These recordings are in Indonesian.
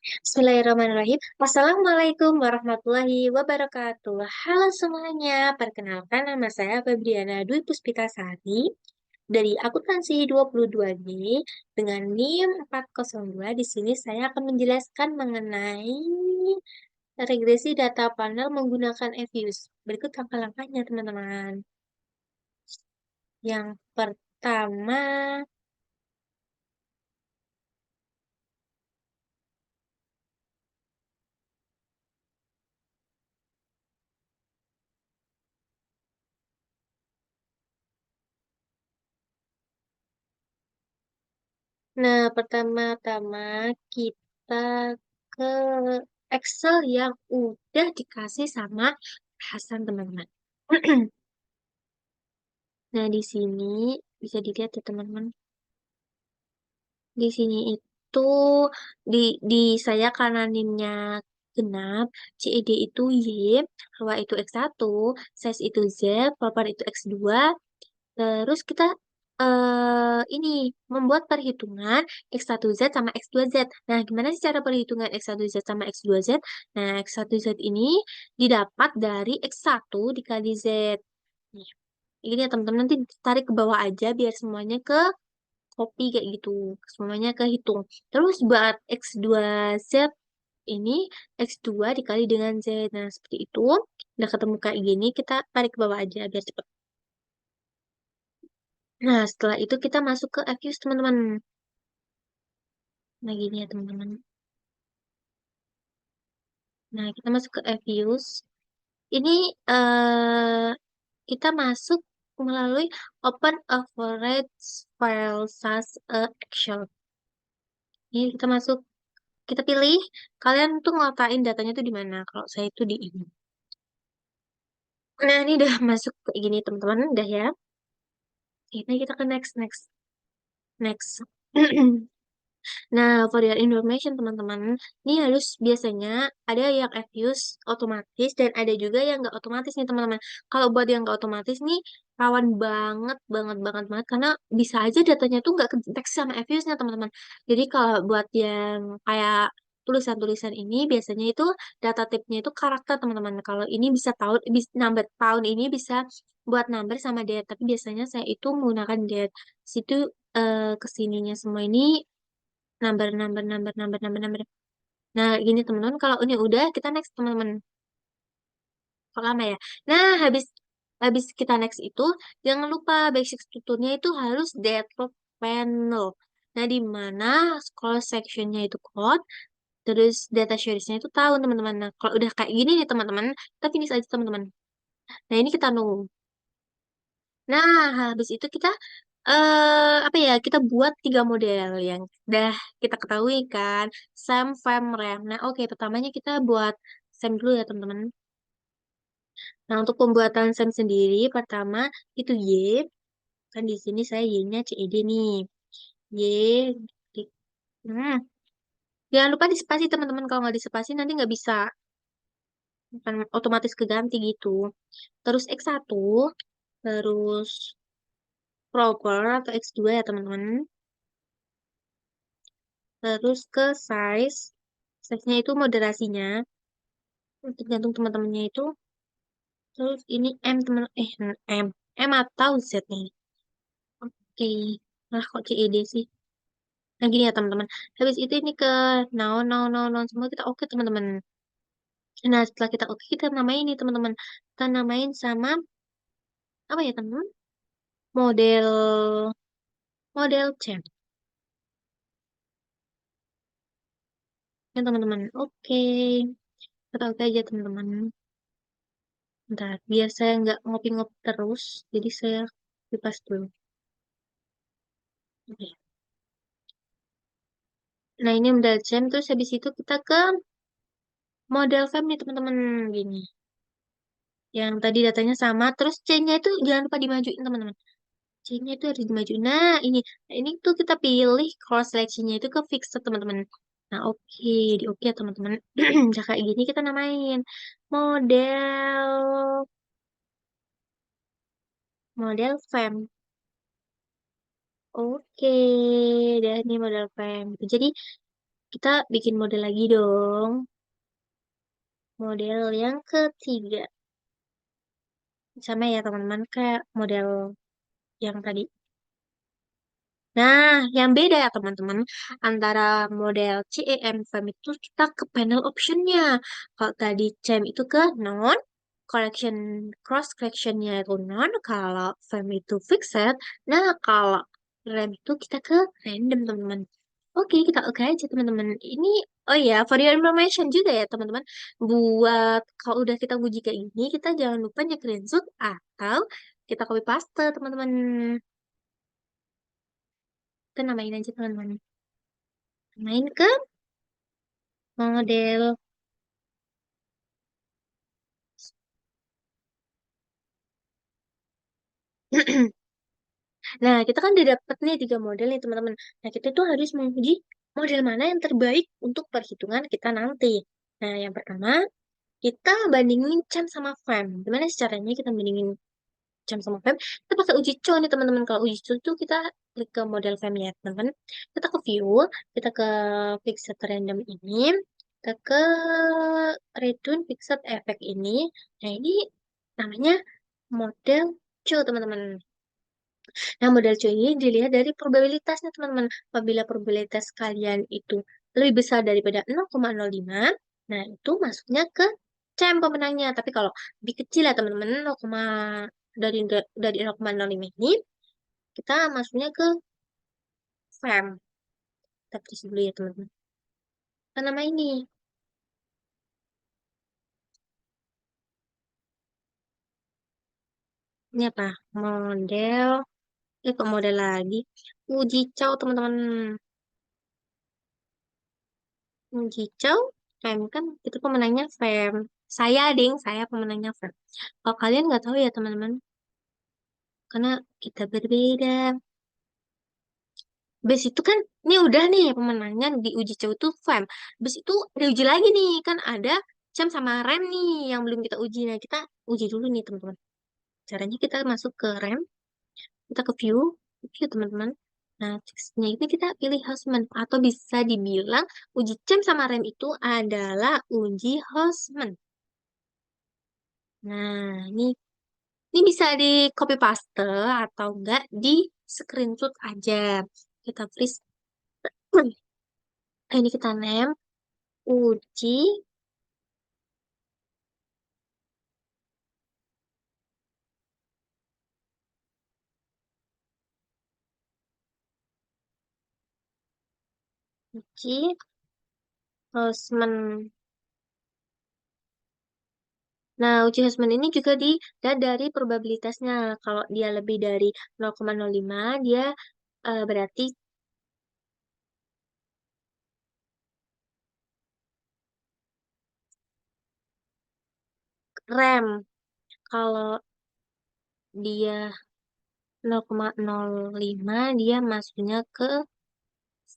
Bismillahirrahmanirrahim. Assalamualaikum warahmatullahi wabarakatuh. Halo semuanya, perkenalkan nama saya Febriana Dwi Puspita Sari dari Akuntansi 22D dengan NIM 402. Di sini saya akan menjelaskan mengenai regresi data panel menggunakan EViews. Berikut langkah-langkahnya, teman-teman. Yang pertama, pertama-tama kita ke Excel yang udah dikasih sama Hasan, teman-teman. Nah, di sini bisa dilihat ya, teman-teman. Di sini itu di di saya karena NIM-nya genap, CED itu Y, ruang itu X1, size itu Z, paper itu X2. Terus kita ini membuat perhitungan X1Z sama X2Z. Nah, gimana sih cara perhitungan X1Z sama X2Z? Nah, X1Z ini didapat dari X1 dikali Z. Nih, ini ya teman-teman, nanti tarik ke bawah aja biar semuanya ke copy kayak gitu. Semuanya kehitung. Terus buat X2Z ini X2 dikali dengan Z. Nah, seperti itu. Udah ketemu kayak gini, kita tarik ke bawah aja biar cepet. Nah, setelah itu kita masuk ke Fuse, teman-teman. Nah, gini ya, teman-teman. Nah, kita masuk ke Fuse. Ini eh, kita masuk melalui Open Average File as Excel. Ini kita masuk, kita pilih kalian tuh ngotain datanya tuh di mana. Kalau saya itu di ini. Nah, ini udah masuk kayak gini, teman-teman. Udah ya. Ini kita ke next, next, next. Nah, for your information, teman-teman, ini harus biasanya ada yang Fuse otomatis dan ada juga yang nggak otomatis nih, teman-teman. Kalau buat yang nggak otomatis nih, rawan banget, banget, banget, banget, karena bisa aja datanya tuh nggak kedeteksi sama Fuse-nya, teman-teman. Jadi kalau buat yang kayak tulisan-tulisan ini, biasanya itu data type-nya itu karakter, teman-teman. Kalau ini bisa tahun, bisa number tahun ini bisa buat number sama date, tapi biasanya saya itu menggunakan date. Situ kesininya semua ini number number number number number number. Nah, gini teman-teman, kalau ini udah kita next, teman-teman. Kok lama ya? Nah, habis habis kita next itu jangan lupa basic strukturnya itu harus deadlock panel. Nah, di mana scroll sectionnya itu code, terus data seriesnya itu tahun, teman-teman. Nah, kalau udah kayak gini nih, teman-teman, kita finish aja, teman-teman. Nah, ini kita nunggu. Nah, habis itu kita apa ya? Kita buat tiga model yang udah kita ketahui kan, SAM, FAM, RAM. Nah, oke, pertamanya kita buat SAM dulu ya, teman-teman. Nah, untuk pembuatan SAM sendiri, pertama itu Y. Kan di sini saya Y-nya CED nih. Y. di- Hmm. Jangan lupa dispasi, teman-teman. Kalau nggak dispasi, nanti nggak bisa. Akan otomatis keganti gitu. Terus X1. Terus proper atau X2 ya, teman-teman. Terus ke size. Size-nya itu moderasinya. Tergantung teman-temannya itu. Terus ini M, teman M. M atau Z nih. Oke. Nah, kok CED sih? Nah, gini ya, teman-teman. Habis itu ini ke noun, noun, noun, noun. Semua kita oke, teman-teman. Nah, setelah kita oke, kita namain nih, teman-teman. Kita namain sama, apa ya, teman-teman? Model, model chat. Ya, teman-teman. Oke. Kita oke aja, teman-teman. Bentar, biar saya nggak ngopi-ngopi terus. Jadi saya kipas dulu. Oke. Nah, ini model jam. Terus habis itu kita ke model fam nih, teman-teman. Gini. Yang tadi datanya sama. Terus C-nya itu jangan lupa dimajuin, teman-teman. C-nya itu harus dimajuin. Nah, ini tuh kita pilih cross selection-nya itu ke fixed, teman-teman. Nah, oke. Di oke ya, teman-teman. Udah kayak gini kita namain. Model, model fam. Oke. Dan ini model fam. Jadi, kita bikin model lagi dong. Model yang ketiga. Sama ya teman-teman, kayak model yang tadi. Nah, yang beda ya teman-teman, antara model CEM FEM itu kita ke panel optionnya. Kalau tadi CEM itu ke non, collection cross collectionnya itu non, kalau FEM itu fixed. Nah, kalau RAM itu kita ke random teman-teman. Oke, kita oke aja teman-teman. Ini, oh ya, for your information juga ya teman-teman. Buat kalau udah kita uji kayak gini, kita jangan lupa screenshot atau kita copy paste teman-teman. Kita namain aja teman-teman. Main ke model. Nah, kita kan udah dapet nih 3 model nih teman-teman. Nah, kita tuh harus menguji model mana yang terbaik untuk perhitungan kita nanti. Nah, yang pertama, kita bandingin CHAM sama FEM. Gimana sih caranya kita bandingin CHAM sama FEM? Kita pakai uji co nih teman-teman. Kalau uji co tuh kita klik ke model FEM ya teman-teman. Kita ke view, kita ke fixed random ini, kita ke return fixed effect ini. Nah, ini namanya model co teman-teman. Nah, model C ini dilihat dari probabilitasnya, teman-teman. Apabila probabilitas kalian itu lebih besar daripada 0,05, nah itu masuknya ke CM pemenangnya. Tapi kalau lebih kecil ya, teman-teman, 0, dari 0,05 ini, kita masuknya ke FEM. Kita tulis dulu ya, teman-teman. Apa nama ini? Ini apa? Model. Kok model lagi? Uji cow, teman-teman. Hijau, fem kan itu pemenangnya fem. Saya pemenangnya fem. Kalau kalian nggak tahu ya teman-teman, karena kita berbeda. Bes itu kan, ini udah nih pemenangnya di uji coba tuh fem. Bes itu ada uji lagi nih, kan ada jam sama rem nih yang belum kita uji. Nah, kita uji dulu nih teman-teman. Caranya kita masuk ke rem, kita ke view teman-teman. Nah, teksnya itu kita pilih Houseman atau bisa dibilang uji jam sama rem itu adalah uji Houseman. Nah, ini bisa di copy paste atau enggak di screenshot aja. Kita freeze. Ini kita uji, uji Houseman. Nah, uji Houseman ini juga dilihat dari probabilitasnya. Kalau dia lebih dari 0,05, dia berarti rem. Kalau dia 0,05, dia masuknya ke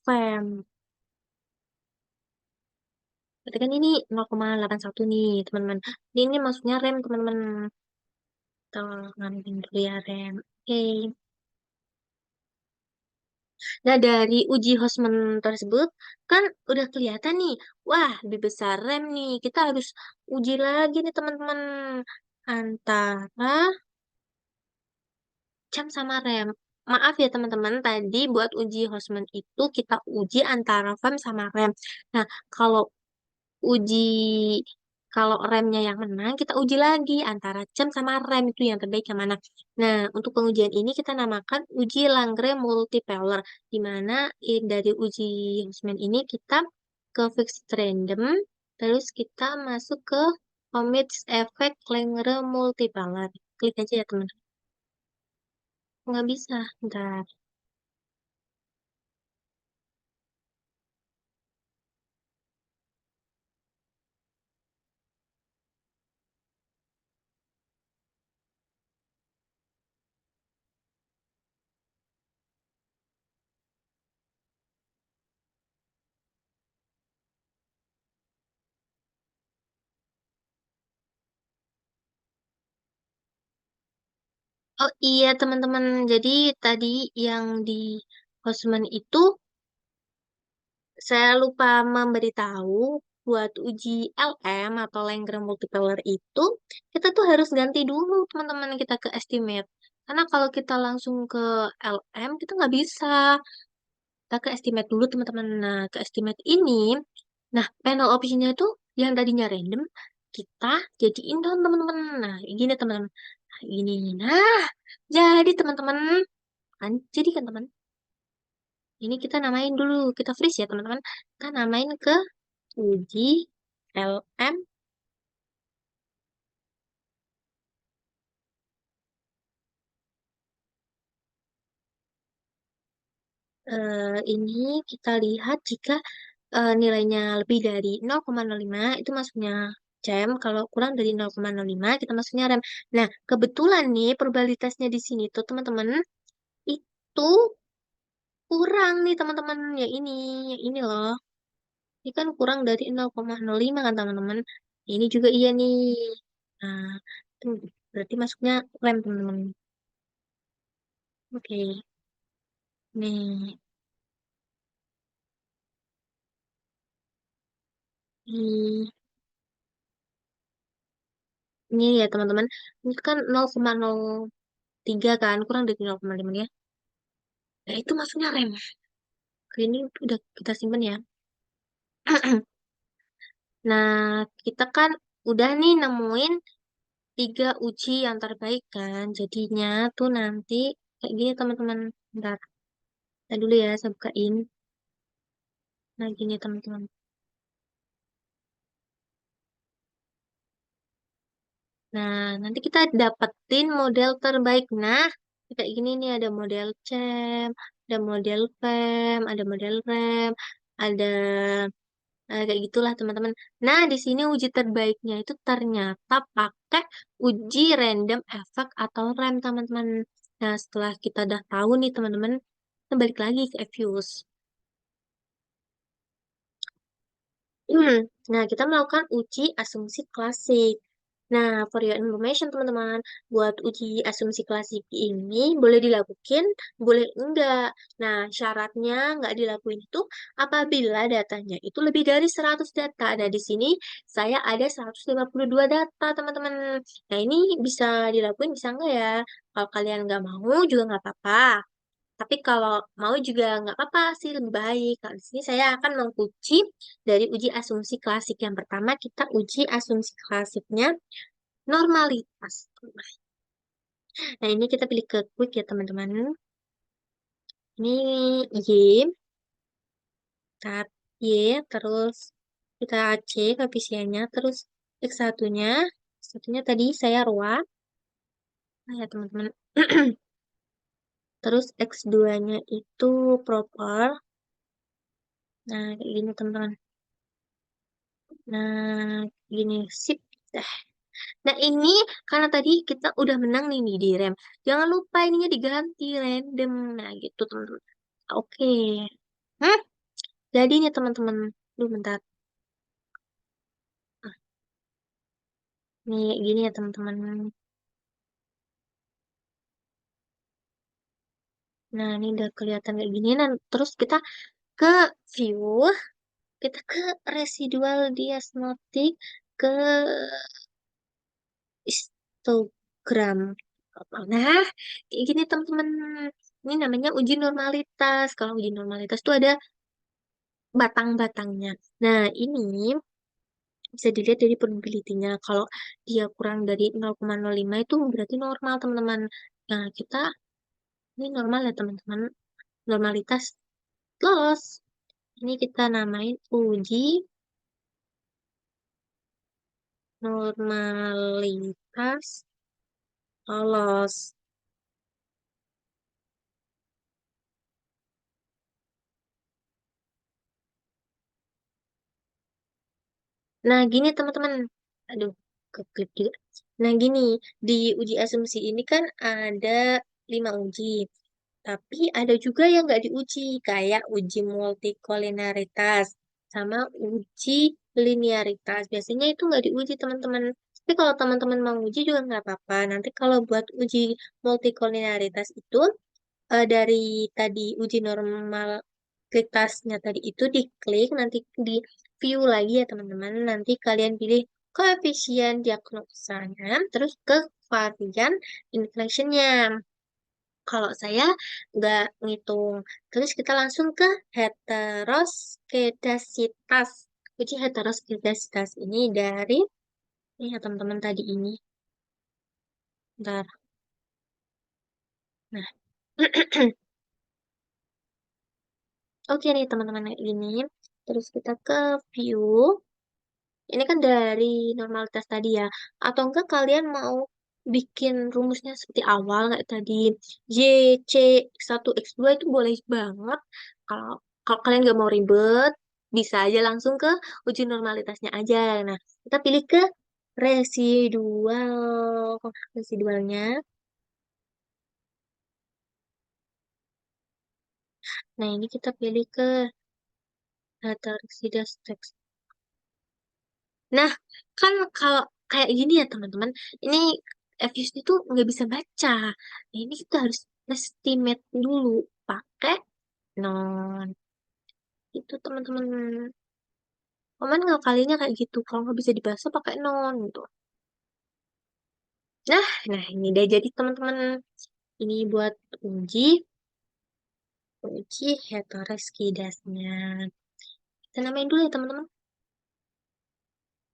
fem. Berarti kan ini 0,81 nih, teman-teman. Ini masuknya rem, teman-teman. Kita ngambil dulu ya, rem. Oke. Nah, dari uji Hosman tersebut, kan udah kelihatan nih. Wah, lebih besar rem nih. Kita harus uji lagi nih, teman-teman. Antara jam sama rem. Maaf ya, teman-teman. Tadi buat uji Hosman itu kita uji antara rem sama rem. Nah, kalau uji kalau remnya yang menang, kita uji lagi antara jam sama rem itu yang terbaik yang mana. Nah, untuk pengujian ini kita namakan uji Langre multipeller, di mana dari uji Houseman ini kita ke fixed random, terus kita masuk ke Omits Effect Langre multipeller. Klik aja ya teman-teman. Nggak bisa, ntar. Oh iya teman-teman, jadi tadi yang di Houseman itu saya lupa memberitahu buat uji LM atau Lagrange multiplier itu kita tuh harus ganti dulu teman-teman kita ke estimate. Karena kalau kita langsung ke LM kita nggak bisa. Kita ke estimate dulu teman-teman. Nah, ke estimate ini, nah panel optionnya itu yang tadinya random kita jadiin dong teman-teman. Nah, gini teman-teman. Nah, gini. Nah, jadi teman-teman kan jadi kan teman. Ini kita namain dulu, kita freeze ya teman-teman. Kita namain ke uji LM ini kita lihat jika nilainya lebih dari 0,05 itu masuknya jam, kalau kurang dari 0,05 kita masuknya rem. Nah, kebetulan nih probabilitasnya di sini tuh teman-teman itu kurang nih teman-teman yang ini loh. Ini kan kurang dari 0,05 kan teman-teman. Ini juga iya nih. Nah, itu berarti masuknya rem teman-teman. Oke. Nih, ini, ini ya teman-teman. Ini kan 0,03 kan, kurang dari 0,5 ya. Nah, itu masuknya rem. Oke, ini udah kita simpen ya. Nah, kita kan udah nih nemuin 3 uji yang terbaik kan. Jadinya tuh nanti kayak gini teman-teman. Bentar, saya dulu ya, saya bukain. Nah, gini teman-teman. Nah, nanti kita dapetin model terbaik. Nah, kayak gini nih ada model CEM, ada model FEM, ada model REM, ada kayak gitulah teman-teman. Nah, di sini uji terbaiknya itu ternyata pakai uji random effect atau RAM teman-teman. Nah, setelah kita udah tahu nih teman-teman, kita balik lagi ke Evius. Nah, kita melakukan uji asumsi klasik. Nah, for your information, teman-teman, buat uji asumsi klasik ini boleh dilakukan, boleh enggak. Nah, syaratnya enggak dilakuin itu apabila datanya itu lebih dari 100 data. Nah, di sini saya ada 152 data, teman-teman. Nah, ini bisa dilakuin, bisa enggak ya? Kalau kalian enggak mau juga enggak apa-apa. Tapi kalau mau juga nggak apa-apa sih, lebih baik. Kalau di sini saya akan menguji dari uji asumsi klasik. Yang pertama kita uji asumsi klasiknya normalitas. Nah, ini kita pilih ke quick ya, teman-teman. Ini Y, tab Y, terus kita C koefisiennya, terus X1-nya, X1-nya tadi saya ruang. Nah, ya, teman-teman. Terus X2-nya itu proper. Nah, kayak gini, teman-teman. Nah, gini, sip. Nah, ini karena tadi kita udah menang nih di rem. Jangan lupa ininya diganti random. Nah, gitu teman-teman. Oke. Hmm, jadi nih teman-teman. Duh, bentar. Ah, nih, gini ya teman-teman. Nah, ini udah kelihatan kayak gini. Nah, terus kita ke view. Kita ke residual diasnotik. Ke histogram. Nah, kayak gini teman-teman. Ini namanya uji normalitas. Kalau uji normalitas tuh ada batang-batangnya. Nah, ini bisa dilihat dari probability-nya. Kalau dia kurang dari 0,05 itu berarti normal, teman-teman. Nah, kita ini normal ya, teman-teman. Normalitas lolos. Ini kita namain uji normalitas lolos. Nah, gini teman-teman. Aduh, keklip juga. Nah, gini, di uji asumsi ini kan ada 5 uji. Tapi ada juga yang nggak diuji, kayak uji multikolinaritas sama uji linearitas. Biasanya itu nggak diuji, teman-teman. Tapi kalau teman-teman mau uji juga nggak apa-apa. Nanti kalau buat uji multikolinaritas itu dari tadi uji normal, klik tasnya tadi itu diklik, nanti di view lagi ya teman-teman. Nanti kalian pilih koefisien diagnosanya, terus ke varian inflationnya. Kalau saya nggak ngitung. Terus kita langsung ke heteroskedasitas. Uji heteroskedasitas ini dari, ini ya teman-teman tadi ini. Bentar. Nah, oke nih teman-teman kayak gini. Terus kita ke view. Ini kan dari normalitas tadi ya. Atau enggak kalian mau bikin rumusnya seperti awal kayak tadi. Y, C, X1, X2 itu boleh banget. Kalau kalau kalian nggak mau ribet, bisa aja langsung ke uji normalitasnya aja. Nah, kita pilih ke residual. Residualnya. Nah, ini kita pilih ke data residual text. Nah, kan kalau kayak gini ya teman-teman, ini FUS itu nggak bisa baca. Nah, ini kita harus estimate dulu pakai non. Itu teman-teman. Paman ngakalinya kayak gitu. Kalau nggak bisa dibaca pakai non gitu. Nah, ini udah jadi teman-teman. Ini buat uji heteroskedasnya. Kita namain dulu ya teman-teman.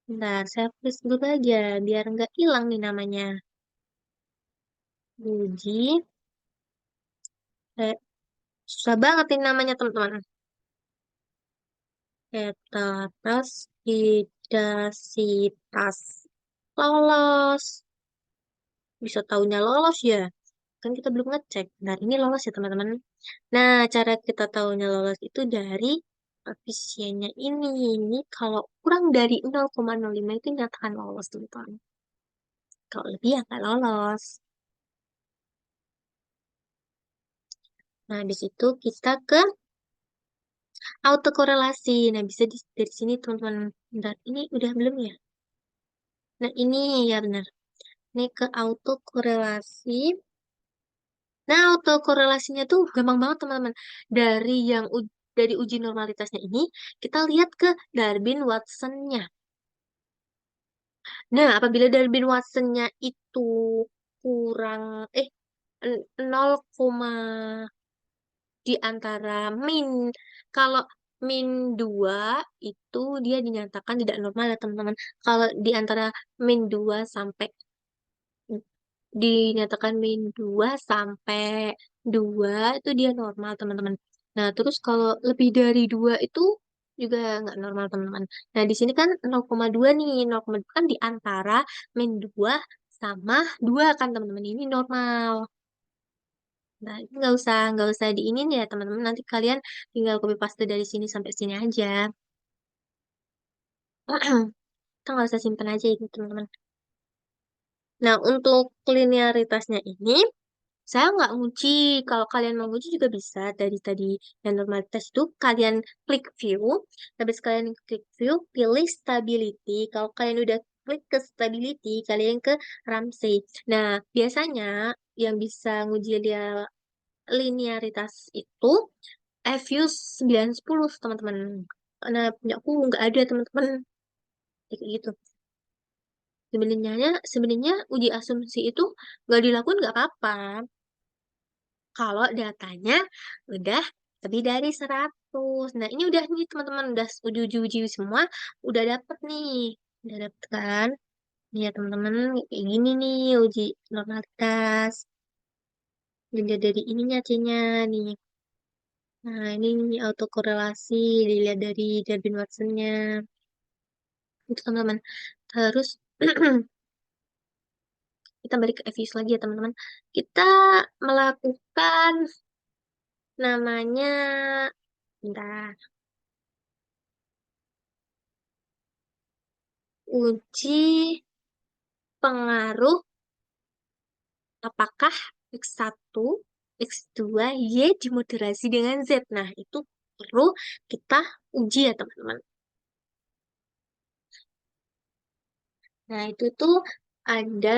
Bentar, saya tulis dulu aja biar nggak hilang nih namanya. Uji, eh, susah banget ini namanya teman-teman. Heteroskedasitas. Lolos. Bisa taunya lolos ya. Kan kita belum ngecek. Nah, ini lolos ya teman-teman. Nah, cara kita taunya lolos itu dari koefisiennya ini. Ini kalau kurang dari 0,05 itu nyatakan lolos teman-teman. Kalau lebih ya nggak lolos. Nah, di situ kita ke autokorelasi. Nah, bisa dari sini teman-teman. Bentar, ini udah belum ya? Nah, ini ya benar. Ini ke autokorelasi. Nah, autokorelasinya tuh gampang banget teman-teman. Dari uji normalitasnya ini, kita lihat ke Darwin-Watsonnya. Nah, apabila Darwin-Watsonnya itu kurang eh 0, di antara min. Kalau min 2 itu dia dinyatakan tidak normal ya teman-teman. Kalau di antara min 2 sampai dinyatakan min 2 sampai 2 itu dia normal teman-teman. Nah, terus kalau lebih dari 2 itu juga nggak normal teman-teman. Nah, di sini kan 0,2 nih, 0,2 kan di antara min 2 sama 2 kan teman-teman. Ini normal. Nah, ini nggak usah diinin ya teman-teman. Nanti kalian tinggal copy paste dari sini sampai sini aja. Kita nggak usah simpen aja ini teman-teman. Nah, untuk linearitasnya ini, saya nggak nguji. Kalau kalian mau nguji juga bisa. Dari tadi yang normalitas itu, kalian klik view. Habis kalian klik view, pilih stability. Kalau kalian udah klik ke stability, kalian ke Ramsey. Nah, biasanya yang bisa nguji dia linearitas itu Fuse 910 teman-teman. Karena punya aku nggak ada teman-teman kayak gitu. Sebenarnya uji asumsi itu nggak dilakukan nggak apa-apa. Kalau datanya udah lebih dari 100. Nah, ini udah nih teman-teman, udah uji-uji semua, udah dapet nih. Udah dapet kan? Nih ya teman-teman, kayak gini nih uji normalitas. Dilihat dari ininya C-nya nih. Nah, ini autokorelasi, dilihat dari Darwin Watson-nya. Itu teman-teman. Terus kita balik ke FIS lagi ya teman-teman. Kita melakukan namanya, bentar, uji pengaruh apakah X1, X2, Y dimoderasi dengan Z. Nah, itu perlu kita uji ya teman-teman. Nah, itu tuh ada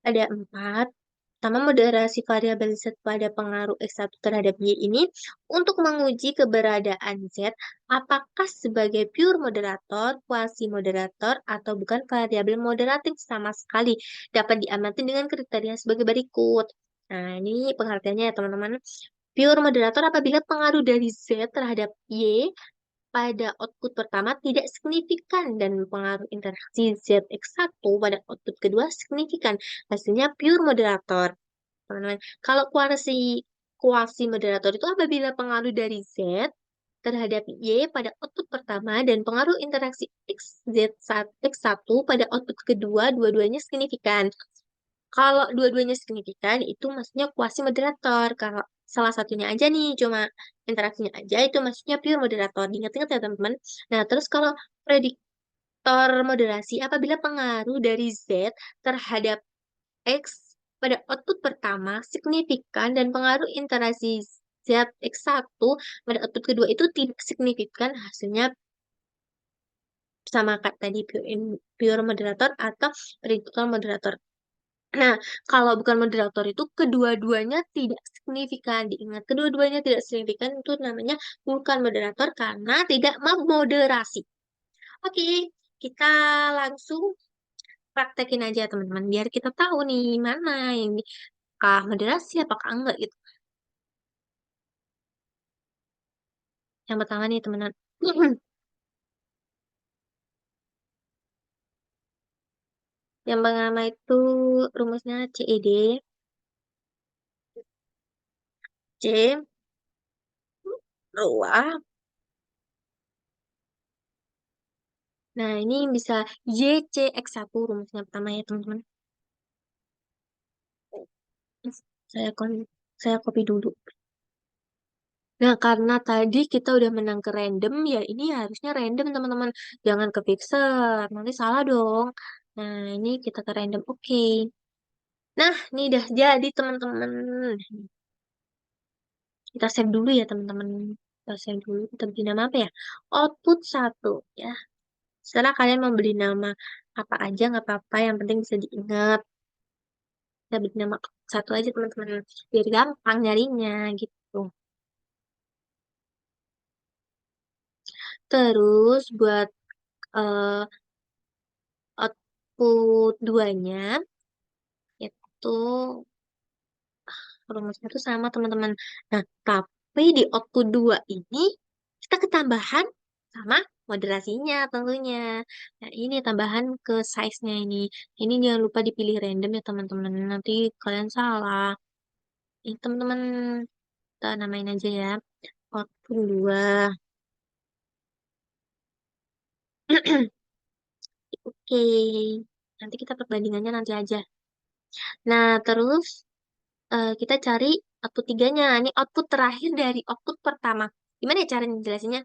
ada 4. Pertama, moderasi variabel Z pada pengaruh X1 terhadap Y ini untuk menguji keberadaan Z apakah sebagai pure moderator, quasi moderator, atau bukan variabel moderating sama sekali dapat diamati dengan kriteria sebagai berikut. Nah, ini pengertiannya ya teman-teman. Pure moderator apabila pengaruh dari Z terhadap Y pada output pertama tidak signifikan dan pengaruh interaksi ZX1 pada output kedua signifikan. Hasilnya pure moderator. Teman-teman, kalau kuasi moderator itu apabila pengaruh dari Z terhadap Y pada output pertama dan pengaruh interaksi X1 pada output kedua dua-duanya signifikan. Kalau dua-duanya signifikan, itu maksudnya kuasi moderator. Kalau salah satunya aja nih, cuma interaksinya aja, itu maksudnya pure moderator. Diingat-ingat ya, teman-teman. Nah, terus kalau prediktor moderasi, apabila pengaruh dari Z terhadap X pada output pertama signifikan dan pengaruh interaksi ZX1 pada output kedua itu tidak signifikan, hasilnya sama kayak tadi pure moderator atau prediktor moderator. Nah, kalau bukan moderator itu kedua-duanya tidak signifikan. Diingat, kedua-duanya tidak signifikan itu namanya bukan moderator karena tidak memoderasi. Oke, kita langsung praktekin aja teman-teman biar kita tahu nih mana yang apakah moderasi apakah enggak gitu. Yang pertama nih teman-teman. Yang pertama itu rumusnya CED, C ruang. Nah, ini bisa YCX1 rumusnya pertama ya teman-teman. Saya saya copy dulu. Nah, karena tadi kita udah menang ke random, ya ini harusnya random teman-teman. Jangan ke fixer, nanti salah dong. Nah, ini kita ke random. Oke. Nah, ini udah jadi teman-teman. Kita save dulu ya teman-teman. Kita save dulu. Kita beri nama apa ya? Output 1 ya. Setelah kalian mau beli nama apa aja nggak apa-apa. Yang penting bisa diingat. Kita beri nama satu aja teman-teman. Biar gampang nyarinya gitu. Terus buat eh, output 2-nya itu rumusnya itu sama teman-teman. Nah, tapi di output 2 ini kita ketambahan sama moderasinya tentunya. Nah, ini tambahan ke size-nya ini. Ini jangan lupa dipilih random ya teman-teman. Nanti kalian salah. Ini teman-teman kita namain aja ya. Output 2. Oke. Nanti kita perbandingannya nanti aja. Nah, terus kita cari output tiganya. Ini output terakhir dari output pertama. Gimana ya cara jelasinnya?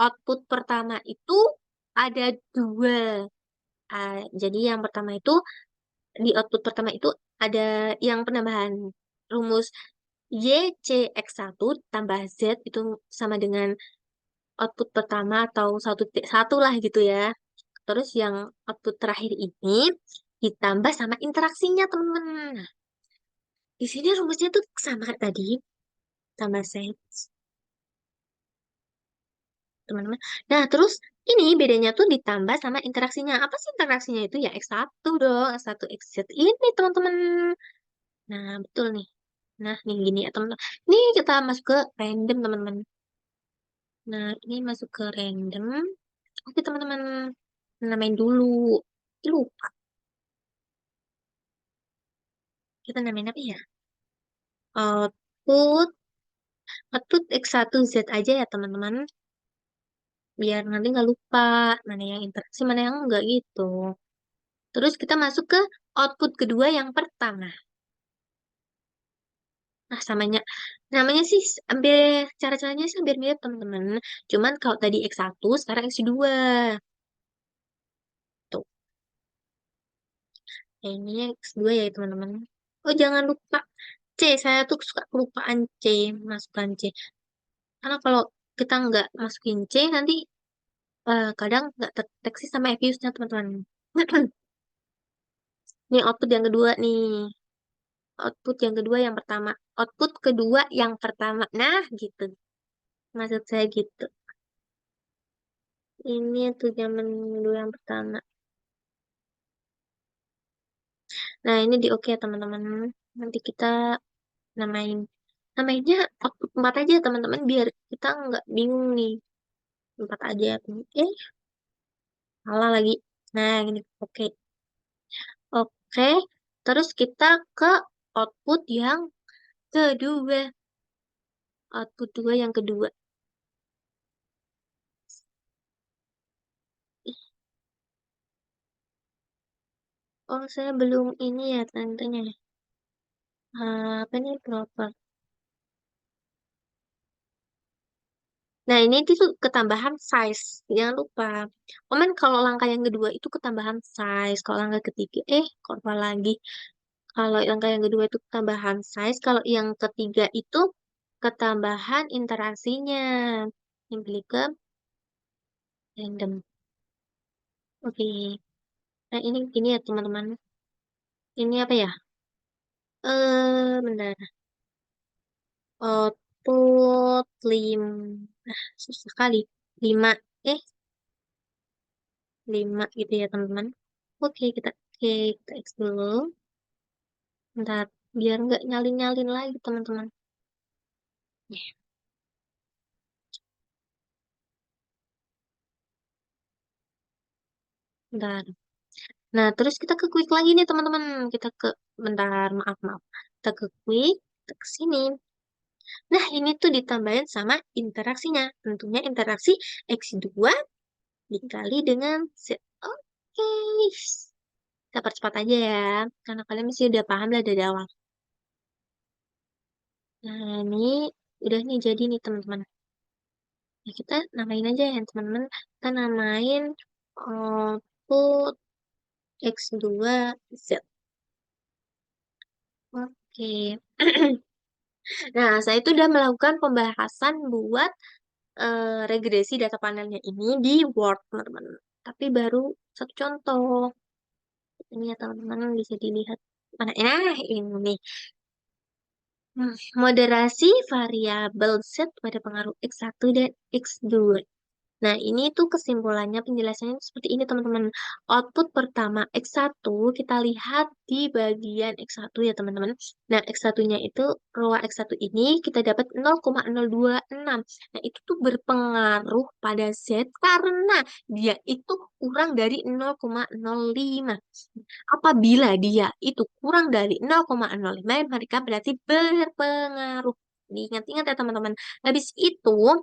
Output pertama itu ada dua. Jadi yang pertama itu di output pertama itu ada yang penambahan rumus YCX1 tambah Z itu sama dengan output pertama atau satu lah gitu ya. Terus yang output terakhir ini ditambah sama interaksinya teman-teman. Nah, di sini rumusnya tuh sama kayak tadi, tambah Z teman-teman. Nah, terus ini bedanya tuh ditambah sama interaksinya. Apa sih interaksinya itu? Ya X1 dong, X1 XZ ini teman-teman. Nah, betul nih. Nah, nih gini ya teman-teman. Ini kita masuk ke random teman-teman. Nah, ini masuk ke random. Oke teman-teman, namain dulu. Lupa, kita namain apa ya? Output, output X1Z aja ya teman-teman. Biar nanti nggak lupa mana yang interaksi, mana yang enggak gitu. Terus kita masuk ke output kedua yang pertama. Nah, namanya sih hampir cara-caranya sih hampir mirip teman-teman. Cuman kalau tadi X1, sekarang X2. Tuh, ini X2 ya teman-teman. Oh, jangan lupa C. Saya tuh suka kelupaan C, masukkan C. Karena kalau kita nggak masukin C, nanti kadang nggak terdeteksi sama Evius-nya teman-teman. Ini output yang kedua nih. output yang kedua yang pertama. Output kedua yang pertama. Nah, gitu. Maksud saya gitu. Ini tuh zaman dulu yang pertama. Nah, ini di oke ya, teman-teman. Nanti kita namain. Namanya output 4 aja, teman-teman. Biar kita nggak bingung nih. 4 aja. Salah lagi. Nah, gini. Oke. Oke. Terus kita ke output yang kedua. Output dua yang kedua. Ih, oh, saya belum ini ya, tantenya. Apa nih proper? Nah, ini tuh ketambahan size. Jangan lupa. Komen kalau langkah yang kedua itu ketambahan size. Kalau langkah ketiga, kok apa lagi? Kalau langkah yang kedua itu ketambahan size. Kalau yang ketiga itu ketambahan interaksinya. Yang klik ke random. Oke. Nah, ini ya, teman-teman. Ini apa ya? Bentar. Output susah kali. 5. Eh, 5 gitu ya, teman-teman. Oke, kita X dulu. Bentar, biar nggak nyalin-nyalin lagi, teman-teman. Ya, bentar. Nah, terus kita ke quick lagi nih, teman-teman. Bentar, maaf. Kita ke quick, kita ke sini. Nah, ini tuh ditambahin sama interaksinya. Tentunya interaksi X2 dikali dengan Z. Oke. Kita percepat aja ya. Karena kalian mesti udah paham lah dari awal. Nah, ini udah nih jadi nih, teman-teman. Nah, kita namain aja ya, teman-teman. Kita namain output X2 Z. Oke. Nah, saya itu udah melakukan pembahasan buat regresi data panelnya ini di Word, teman-teman. Tapi baru satu contoh. Ini ya, teman-teman, bisa dilihat. Mana? Nah, ini. Moderasi variabel Z pada pengaruh X1 dan X2. Nah, ini tuh kesimpulannya, penjelasannya seperti ini, teman-teman. Output pertama X1, kita lihat di bagian X1 ya, teman-teman. Nah, X1-nya itu, row X1 ini kita dapat 0,026. Nah, itu tuh berpengaruh pada Z karena dia itu kurang dari 0,05. Apabila dia itu kurang dari 0,05, mereka berarti berpengaruh. Diingat-ingat ya, teman-teman. Habis itu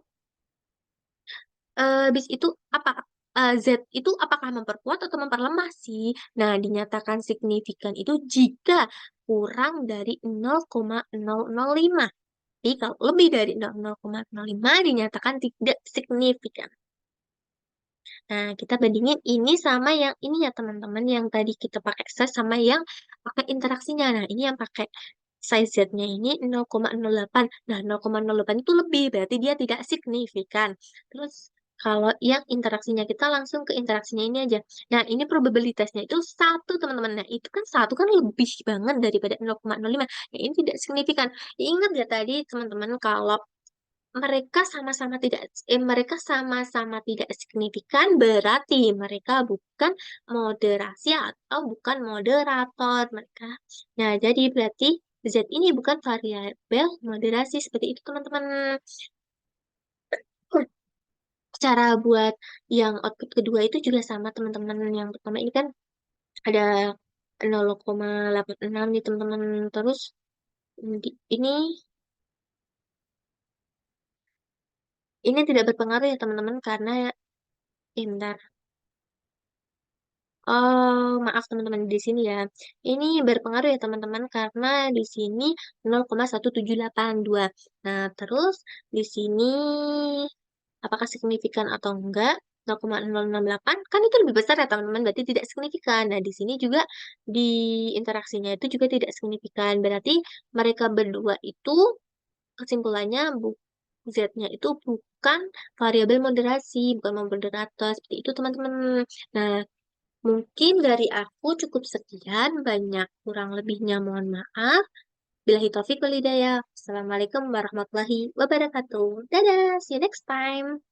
apa? Z itu apakah memperkuat atau memperlemah sih? Nah, dinyatakan signifikan itu jika kurang dari 0,005. Tapi kalau lebih dari 0,005 dinyatakan tidak signifikan. Nah, kita bandingin ini sama yang ini ya, teman-teman. Yang tadi kita pakai size sama yang pakai interaksinya. Nah, ini yang pakai size Z-nya ini 0,08. Nah, 0,08 itu lebih, berarti dia tidak signifikan. Terus, kalau yang interaksinya, kita langsung ke interaksinya ini aja. Nah, ini probabilitasnya itu 1, teman-teman. Nah, itu kan 1 kan lebih banget daripada 0,05. Nah, ini tidak signifikan. Ingat ya tadi, teman-teman, kalau mereka sama-sama tidak signifikan berarti mereka bukan moderasi atau bukan moderator mereka. Nah, jadi berarti Z ini bukan variabel moderasi seperti itu, teman-teman. Cara buat yang output kedua itu juga sama, teman-teman. Yang pertama ini kan ada 0,86 nih, teman-teman. Terus ini ini tidak berpengaruh ya, teman-teman, karena bentar. Oh, maaf, teman-teman, di sini ya. Ini berpengaruh ya, teman-teman, karena di sini 0,1782. Nah, terus di sini apakah signifikan atau enggak? 0,068 kan itu lebih besar ya, teman-teman, berarti tidak signifikan. Nah, di sini juga di interaksinya itu juga tidak signifikan. Berarti mereka berdua itu kesimpulannya Z-nya itu bukan variabel moderasi, bukan moderator seperti itu, teman-teman. Nah, mungkin dari aku cukup sekian, banyak kurang lebihnya mohon maaf. Billahi taufik wal hidayah. Assalamualaikum warahmatullahi wabarakatuh. Dadah, see you next time.